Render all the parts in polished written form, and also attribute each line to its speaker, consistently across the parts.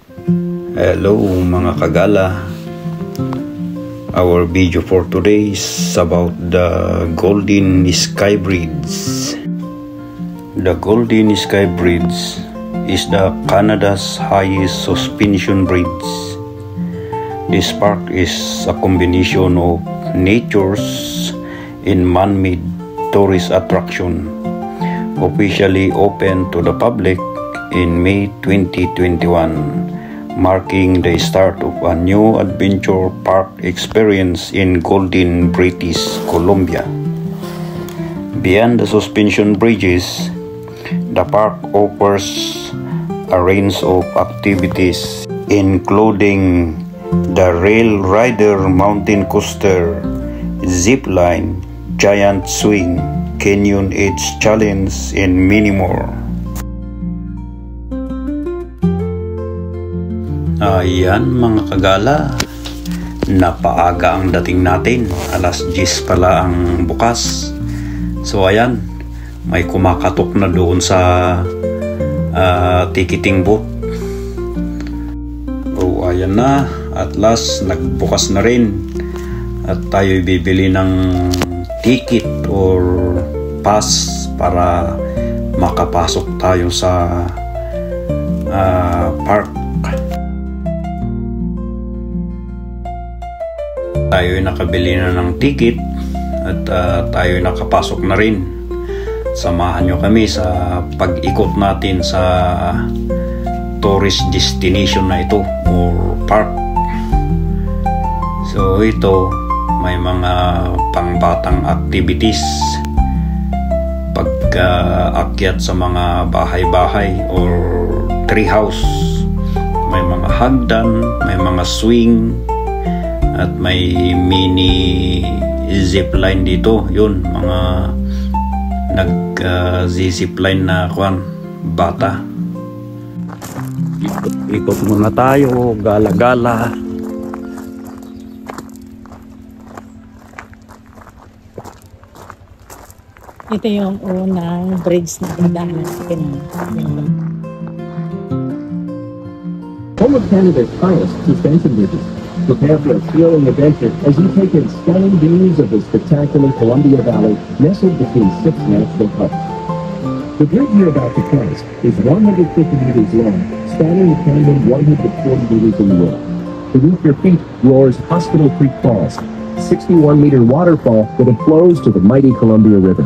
Speaker 1: Hello mga kagala. Our video for today is about the Golden Sky Bridge. The Golden Sky Bridge is the Canada's highest suspension bridge. This park is a combination of nature's and man-made tourist attraction, officially open to the public in May 2021. Marking the start of a new adventure park experience in Golden, British Columbia. Beyond the suspension bridges, the park offers a range of activities including the Rail Rider Mountain Coaster, Zip Line, Giant Swing, Canyon Edge Challenge, and many more. Ayan mga kagala, napaaga ang dating natin, alas 10 pala ang bukas. So ayan, may kumakatok na doon sa ticketing booth. Oh ayan na, at last nagbukas na rin at tayo bibili ng ticket or pass para makapasok tayo sa park. Tayo nakabili na ng ticket at tayo nakapasok na rin. Samahan nyo kami sa pag-ikot natin sa tourist destination na ito or park. So ito, may mga pangbatang activities, pag-akyat sa mga bahay-bahay or treehouse, may mga hagdan, may mga swing, at may mini zipline dito. Yun, mga nag-zipline na bata. Ikot muna tayo, gala-gala.
Speaker 2: Ito yung unang bridge na nadaan natin.
Speaker 3: Home of Canada's highest suspension bridges. Prepare for a thrilling adventure as you take in stunning views of the spectacular Columbia Valley nestled between 6 national parks. The bridge you're about to cross is 150 meters long, spanning the canyon 140 meters in width. Beneath your feet roars Hospital Creek Falls, a 61-meter waterfall that flows to the mighty Columbia River.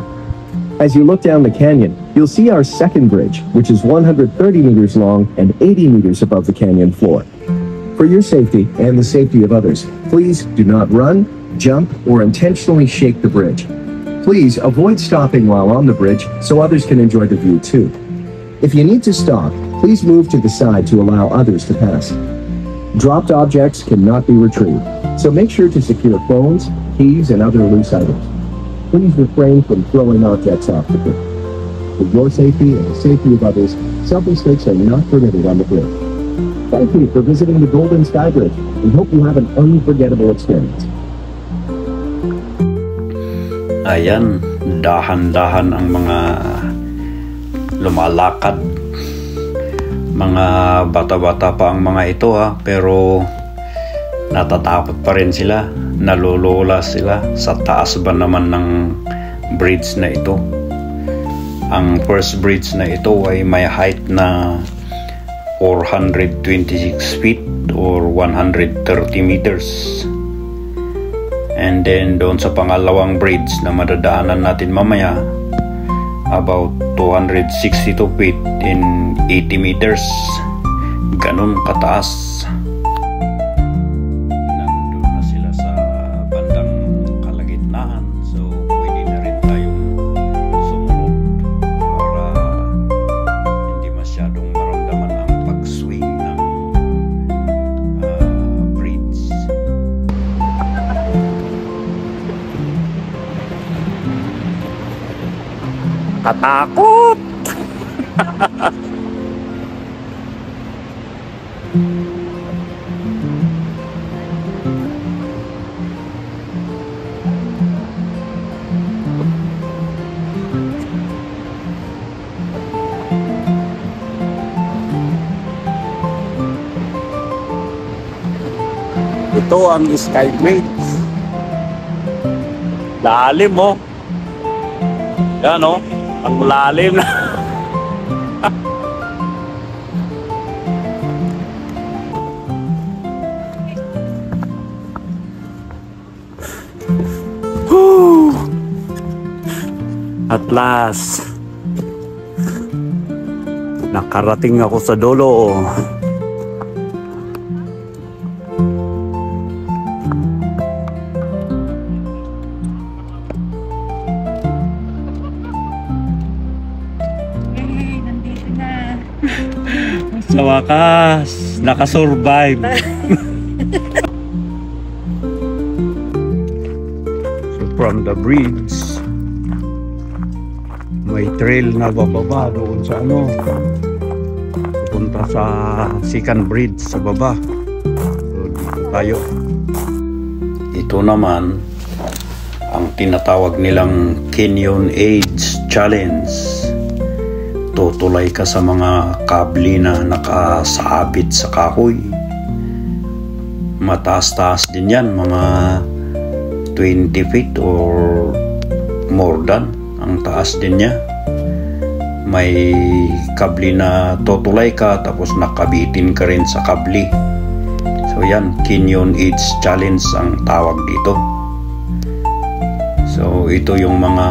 Speaker 3: As you look down the canyon, you'll see our second bridge, which is 130 meters long and 80 meters above the canyon floor. For your safety and the safety of others, please do not run, jump, or intentionally shake the bridge. Please avoid stopping while on the bridge so others can enjoy the view too. If you need to stop, please move to the side to allow others to pass. Dropped objects cannot be retrieved, so make sure to secure phones, keys, and other loose items. Please refrain from throwing objects off the bridge. For your safety and the safety of others, self-mistakes are not permitted on the bridge. Thank you for visiting the Golden Sky Bridge. We hope you have an unforgettable experience.
Speaker 1: Ayan, dahan-dahan ang mga lumalakad. Mga bata-bata pa ang mga ito pero natatakot pa rin sila. Nalulula sila sa taas ba naman ng bridge na ito. Ang first bridge na ito ay may height na 426 feet or 130 meters. And then doon sa pangalawang bridge na madadaanan natin mamaya, about 262 feet in 80 meters. Ganun kataas. Nandun na sila sa bandang kalagitnaan, so pwede na rin tayong sumunod para hindi masyadong maramdaman ang pag-swing ng bridge. Katakot! Ito ang Sky Bridge. Lalim oh. Yan oh. Ang lalim na. At last, nakarating ako sa dulo.
Speaker 2: Nandito na.
Speaker 1: Sa wakas, nakasurvive. So from the bridge, may trail na bababa doon sa ano, pupunta sa second bridge sa baba. So dito tayo. Ito naman ang tinatawag nilang Canyon Age Challenge. Tutulay ka sa mga kable na nakasabit sa kahoy. Mataas-taas din yan, mga 20 feet or more than ang taas din niya. May kable na tutulay ka tapos nakabitin ka rin sa kable. So yan, Canyon Age Challenge ang tawag dito. So ito yung mga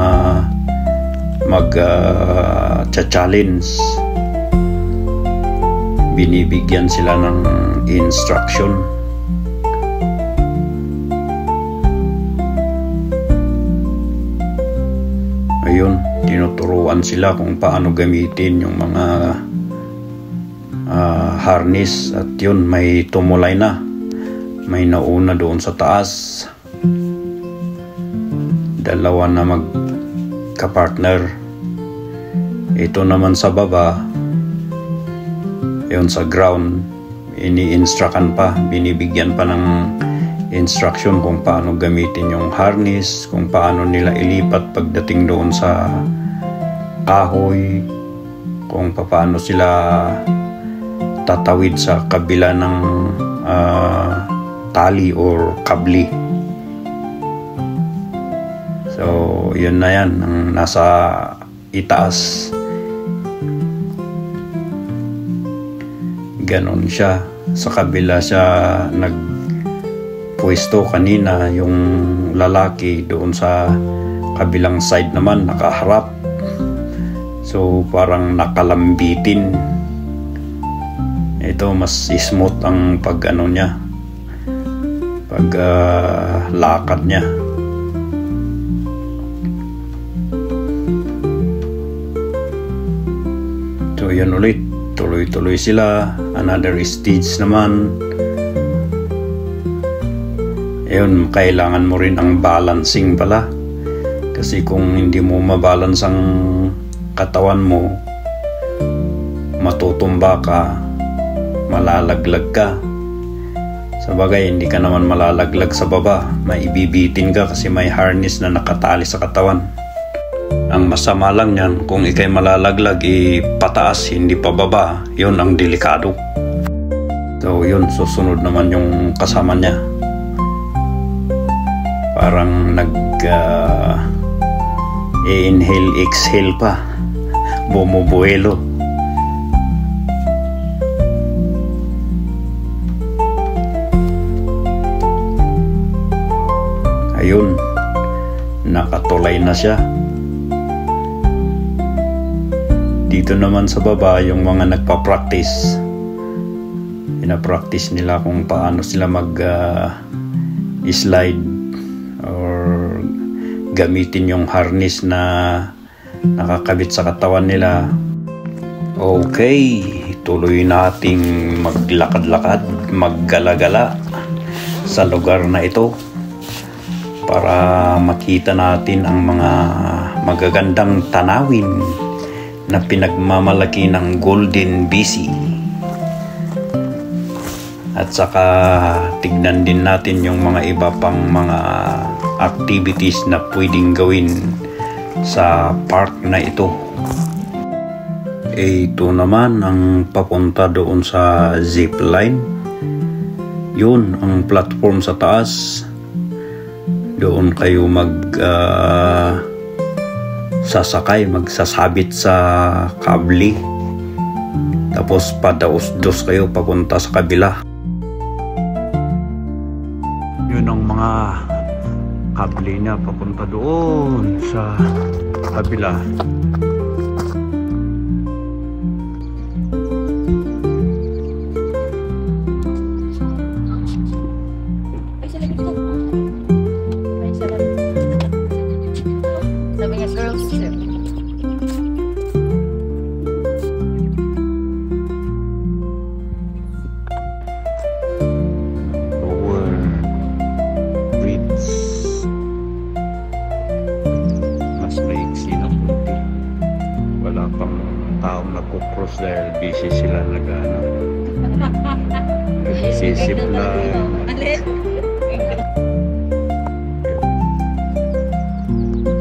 Speaker 1: mag-challenge. Binibigyan sila ng instruction. Ayun, tinuturuan sila kung paano gamitin yung mga harness. At yun, may tumulay na. May nauna doon sa taas. Dalawa na magka-partner. Ito naman sa baba, yun sa ground, ini-instructan pa, binibigyan pa ng instruction kung paano gamitin yung harness, kung paano nila ilipat pagdating doon sa kahoy, kung paano sila tatawid sa kabila ng tali or kabli. So yun na yan ang nasa itaas. Ganon siya. Sa kabila siya nagpwesto kanina, yung lalaki doon sa kabilang side naman nakaharap. So parang nakalambitin. Ito mas smooth ang pag ano niya, pag lakad niya. So yan ulit, tuloy-tuloy sila. Another stage naman. Ayun, kailangan mo rin ang balancing pala. Kasi kung hindi mo mabalance ang katawan mo, matutumba ka, malalaglag ka. Sa bagay, hindi ka naman malalaglag sa baba. Maibibitin ka kasi may harness na nakatali sa katawan. Ang masama lang yan, kung ikay malalaglag, pataas, hindi pa baba. Yun ang delikado. So yun, susunod naman yung kasama niya. Parang inhale, exhale pa. Bumubuelo. Ayun, nakatulay na siya. Dito naman sa baba, yung mga nagpa-practice, pina-practice nila kung paano sila mag-slide or gamitin yung harness na nakakabit sa katawan nila. Okay, tuloy nating maglakad-lakad, maggala-gala sa lugar na ito para makita natin ang mga magagandang tanawin na pinagmamalaki ng Golden BC. At saka tignan din natin yung mga iba pang mga activities na pwedeng gawin sa park na ito. Ito naman ang papunta doon sa zip line. Yun ang platform sa taas. Doon kayo sasakay, magsasabit sa kable. Tapos padaos-dos kayo papunta sa kabila. Yun ang mga kable niya papunta doon sa kabila. Cross dahil busy sila sisip lang.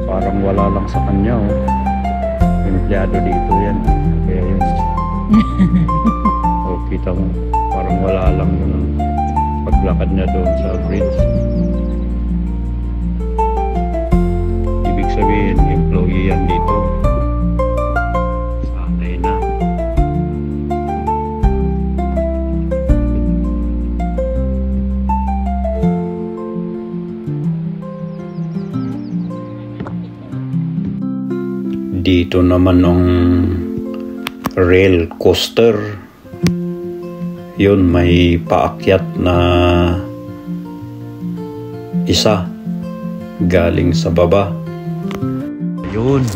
Speaker 1: Parang wala lang sa kanya empleyado dito yan, kaya yun. Kita mo parang wala lang yung paglakad niya doon sa bridge. Ibig sabihin employee yan dito. Dito naman ng rail coaster. Yun, may paakyat na isa galing sa baba. Yun,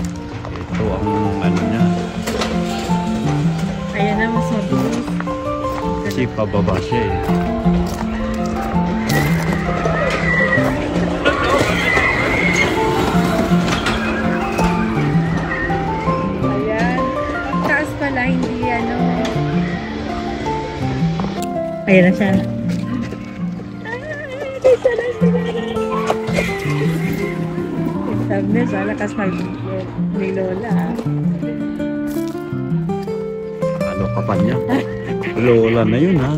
Speaker 1: ito ang ano niya.
Speaker 2: Ayan na, mas mabilis.
Speaker 1: Kasi pababa siya eh.
Speaker 2: Hindi ayan na siya. Sabi niya sa lakas ni Lola.
Speaker 1: Ano ka pa niya? Lola na yun ha.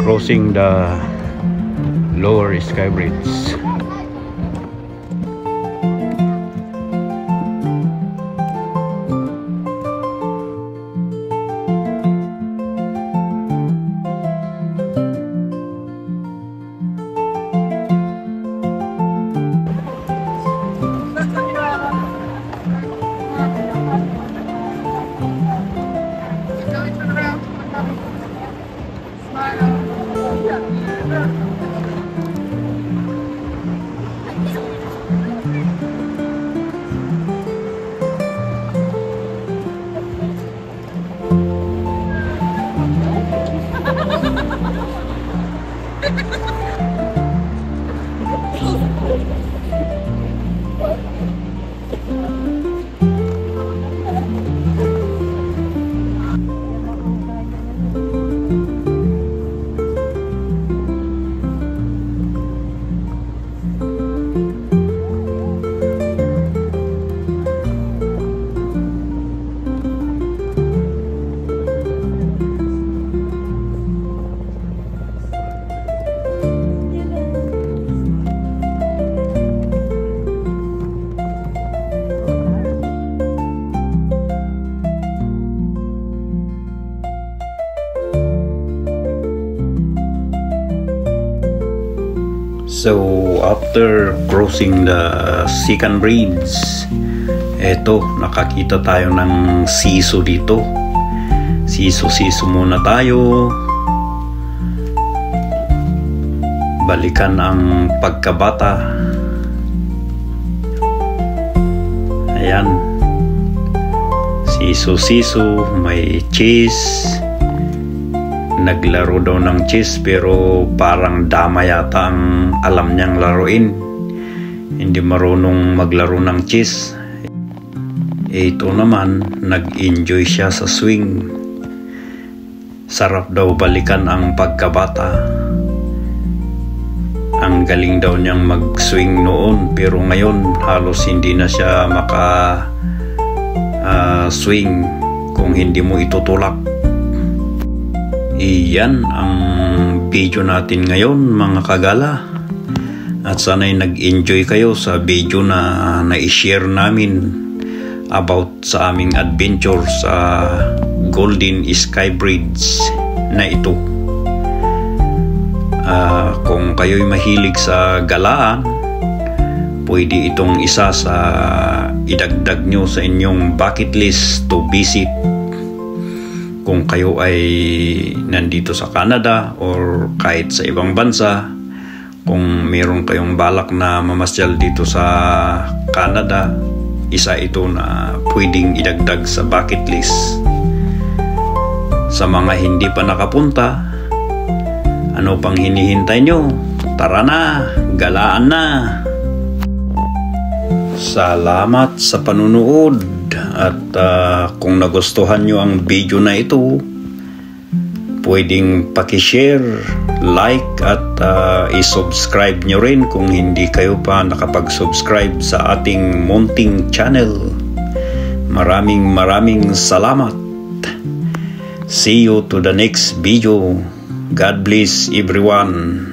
Speaker 1: Crossing the Lower Sky Bridge. So after crossing the second bridge, eto nakakita tayo ng siso dito. Siso muna tayo. Balikan ang pagkabata. Ayan. Siso, may cheese. Naglaro daw ng chess pero parang dama yata ang alam niyang laruin. Hindi marunong maglaro ng chess. Ito naman, nag-enjoy siya sa swing. Sarap daw balikan ang pagkabata. Ang galing daw niyang mag-swing noon pero ngayon halos hindi na siya swing kung hindi mo itutulak. Iyan ang video natin ngayon mga kagala, at sana'y nag-enjoy kayo sa video na na-share namin about sa aming adventure sa Golden Sky Bridge na ito. Kung kayo'y mahilig sa galaan, pwede itong isa sa idagdag nyo sa inyong bucket list to visit kung kayo ay nandito sa Canada or kahit sa ibang bansa. Kung meron kayong balak na mamasyal dito sa Canada, isa ito na pwedeng idagdag sa bucket list. Sa mga hindi pa nakapunta, ano pang hinihintay nyo? Tara na, galaan na! Salamat sa panunood, at kung nagustuhan nyo ang video na ito, pwedeng pakishare, like at isubscribe nyo rin kung hindi kayo pa nakapag-subscribe sa ating munting channel. Maraming salamat. See you to the next video. God bless everyone.